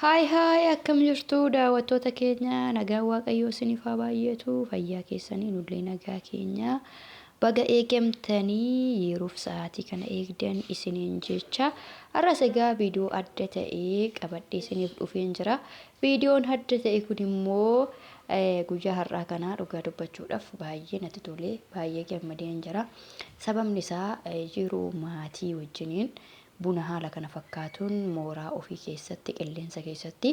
Haay akkam jirtu daawwattoota keenya nagaa waaqayyoo isiniif haa baay'atu fayyaa keessanii nullee nagaa keenya baga eegamtanii yeroof sa'aatii kana eegdan isiniin jecha har'as egaa viidiyoo adda ta'ee qabadhee isiniif dhufeen jira. Viidiyoon adda ta'e kun immoo guyyaa har'aa kana dhugaa dubbachuudhaaf baay'ee natti tolee baay'ee gammadeen jira. Sababni isaa yeroo maatii wajjiniin buna haala kana fakkaatuun mooraa ofii keessatti qilleensa keessatti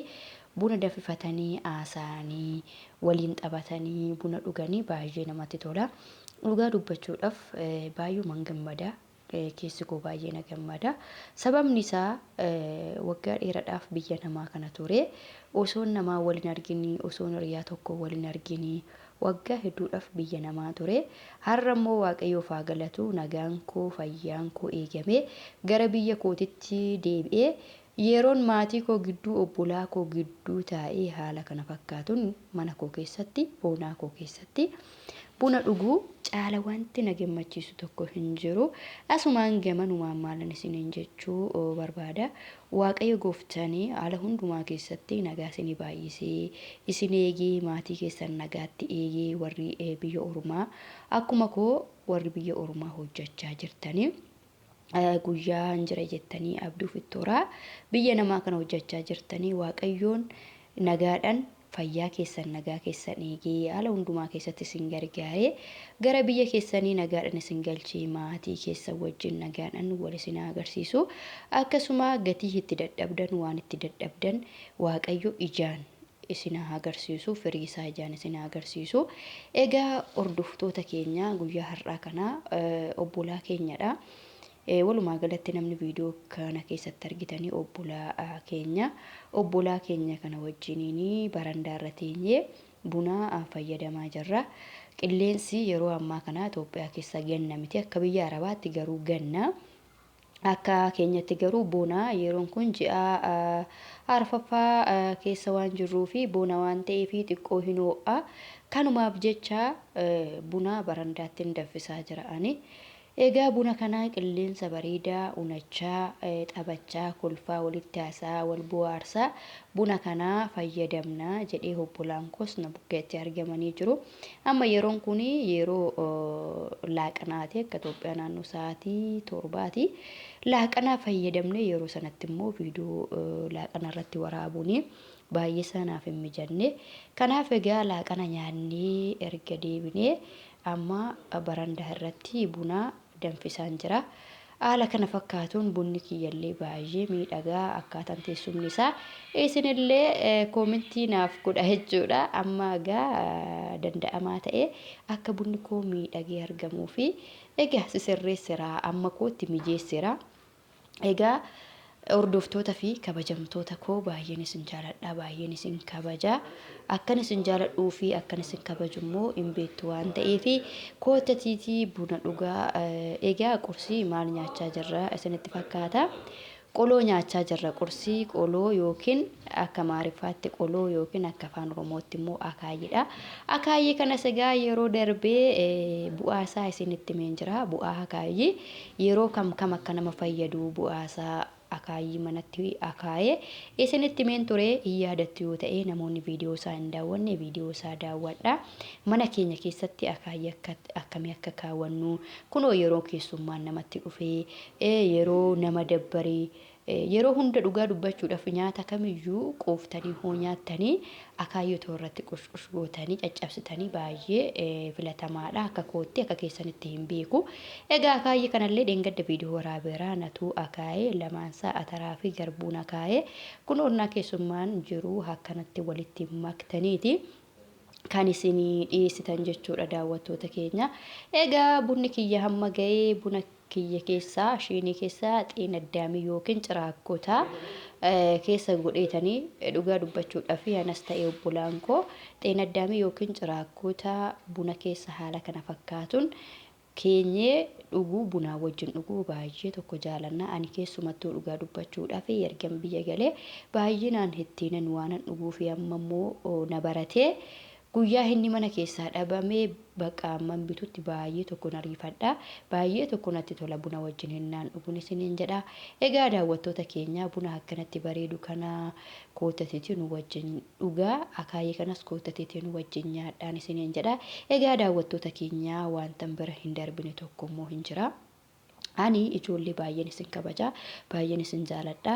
buna danfifatanii haasa'anii waliin taphatanii buna dhuganii baay'ee namatti tola. Dhugaa dubbachuudhaaf baay'umaan gammada. Keessi koo baay'ee na gammada. Sababni isaa waggaa dheeraadhaaf biyya namaa kana ture. Osoo namaa waliin argini, osoo hiriyaa tokko waliin argini waggaa hedduudhaaf biyya namaa ture. Har'a immoo waaqayyoof haa galatu nagaan koo fayyaan koo eegamee gara biyya kootitti deebi'ee yeroon maatii koo gidduu obbolaa koo gidduu taa'ee haala kana fakkaatuun mana koo keessatti boonaa koo keessatti buna dhuguu caala wanti na gammachiisu tokko hin jiru. Asumaan gamanumaan maalan isiniin jechuu barbaada. Waaqayyo gooftanii haala hundumaa keessatti nagaa isinii baay'isee isin eegee maatii keessan nagaatti eegee warri biyya ormaa akkuma koo warri biyya ormaa hojjechaa jirtanii guyyaa hinjira jettanii abduuf ittooraa biyya namaa kana hojjechaa jirtanii waaqayyoon nagaadhaan fayyaa keessan nagaa keessan eegee haala hundumaa keessatti isin gargaaree gara biyya keessanii nagaadhaan isin galchee maatii keessan wajjin nagaadhaan wal isin agarsiisu akkasuma gatii itti dadhabdan waan itti dadhabdan waaqayyo ijaan isin agarsiisu firii isaa ijaan isin agarsiisu. Egaa hordoftoota keenya guyyaa har'aa kana obbolaa keenyadha. Walumaa galatti namni viidiyoo kana keessatti argitanii obbolaa keenya kana wajjiniin barandaa irra teenyee buna fayyadamaa jirra. Qilleensi yeroo ammaa kana Itoophiyaa keessa ganna miti akka biyya Arabaatti garuu ganna. Akka keenyatti garuu bona yeroon kun ji'a arfaffaa keessa waan jirruu fi bona waan ta'eef xiqqoo hin ho'a. Kanumaaf jecha buna barandaatti danfisaa jira ani. Egaa buna kana qilleensa bareedaa unachaa taphachaa kolfaa walitti haasaa wal bohaarsaa buna kana fayyadamna jedhee obbolaan koos na bukkeetti argamanii jiru. Amma yeroon kun yeroo laaqanaati akka Itoophiyaa naannoo sa'aatii 7ti. Laaqanaa fayyadamne yeroo sanatti immoo viidiyoo laaqana irratti waraabuun baay'ee sanaaf hin mijanne. Kanaaf egaa laaqana nyaannee erga deebinee amma barandaa irratti buna danfisaan jira. Haala kana fakkaatuun bunni kiyyallee baay'ee miidhagaa akkaataan teessumni isaa isinillee koomentii naaf godha jechuudha. Amma egaa danda'amaa ta'e akka bunni koo miidhagee argamuu fi egaa sisirreessira amma kootti mijeessira. Egaa hordoftoota fi kabajamtoota koo baay'een isin jaaladha baay'een isin kabaja akkan isin jaaladhuu fi akkan isin kabaju immoo hin beektu waan ta'eef koottatiitii buna dhugaa. Egaa qursii maal nyaachaa jirra isinitti fakkaata? Qoloo nyaachaa jirra. Qursii qoloo yookiin akka maarifaatti qoloo yookiin akka afaan oromootti immoo akaayyiidha. Akaayyii kanas egaa yeroo darbee bu'aa isaa isinitti himeen jira. Bu'aa akaayyii yeroo kam akka nama fayyadu bu'aa isaa akaayyii manatti akaayee isinitti himeen ture. Yaadatti yoo ta'e namoonni viidiyoo isaa hin daawwanne viidiyoo isaa daawwadha. Mana keenya keessatti akaayyii akkamii akka kaawwannu kunoo yeroo keessummaan namatti dhufee yeroo nama dabbaree yeroo hunda dhugaa dubbachuudhaaf nyaata kamiyyuu qooftanii hoo nyaattanii akaayyii irratti qushqush gootanii caccabsitanii baay'ee filatamaadha. Akka kootti akka keessanitti hin beeku. Egaa akaayyii kanallee dheengadda viidiyoo waraabeeraa natu akaayee lamaansaa ataraa fi garbuun akaayee kunoo onnaa keessummaan jiru akkanatti walitti maktaniiti kan isinii dhiyeessitan jechuudha daawwattoota keenya. Egaa bunni kiyya hamma ga'ee buna kiyya keessaa shinii keessaa xeenaddaamii yookiin ciraakkota keessa godheetanii dhugaa dubbachuudhaaf anas ta'e obbolaan koo xeenaddaamii yookiin ciraakkota buna keessa haala kana fakkaatuun keenyee dhuguu bunaa wajjin dhuguu baay'ee tokko jaalanna. Ani keessumattuu dhugaa dubbachuudhaaf ergan biyya galee baay'inaan ittiin waanan dhuguu fi amma immoo na baratee guyyaa inni mana keessaa dhabamee bakka amman bitutti baay'ee tokko nariifadha. Baay'ee tokko natti tola buna wajjin hennaan dhuguun isiniin jedha. Egaa daawwattoota keenya buna akkanatti bareedu kana kootateetiin wajjin dhugaa akaayii kanas kootateetiin wajjin nyaadhaan isiniin jedha. Egaa daawwattoota keenya wanta bira hin darbine tokko immoo hin jira. Ani ijoollee baay'een isin kabaja, baay'een isin jaaladha.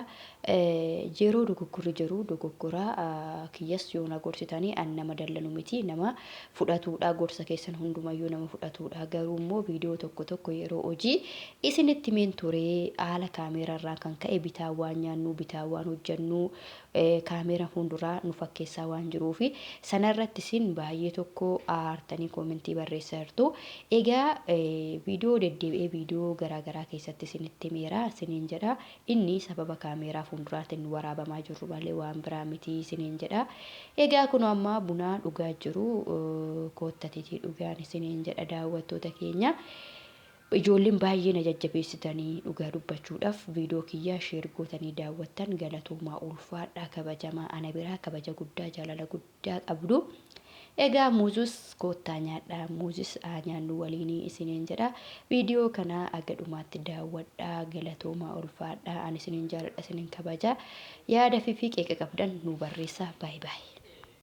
Yeroo dogoggorri jiru dogoggoraa kiyyas yoo na gorsitanii an nama dallanu miti, nama fudhatuudha, gorsa keessan hundumayyuu nama fudhatuudha. Garuu immoo viidiyoo tokko tokko yeroo hojii isinitti himeen ture haala kaameerarraa kan ka'e bitaa waan nyaannu, bitaa waan hojjennu kaameera fuulduraa nu fakkeessaa waan jiruufi sanarratti isin baay'ee tokko aartanii koomentii barreessaa jirtu. Egaa viidiyoo deddeebi'ee viidiyoo garaa keessatti isinitti himeera isiniin jedha. Inni sababa kaameeraa fuulduraatiin waraabamaa jiru malee waan biraa miti isiniin jedha. Egaa kun amma buna dhugaa jiru koottateetii dhugaan isiniin jedha daawwattoota keenya. Ijoolleen baay'ee na jajjabeessitanii dhugaa dubbachuudhaaf viidiyoo kiyyaa sheer gootanii daawwattan galatoomaa ulfaadhaa kabajamaa ana biraa kabaja guddaa jaalala guddaa qabdu. Egaa muuzus koottaa nyaadhaa muuzus nyaannu waliin isiniin jedha. Viidiyoo kana aga dhumaatti daawwadhaa galatoomaa ulfaadhaa ani isiniin jaaladha isiniin kabaja. Yaada fi qeeqa qabdan nu barreessaa. Baay baay.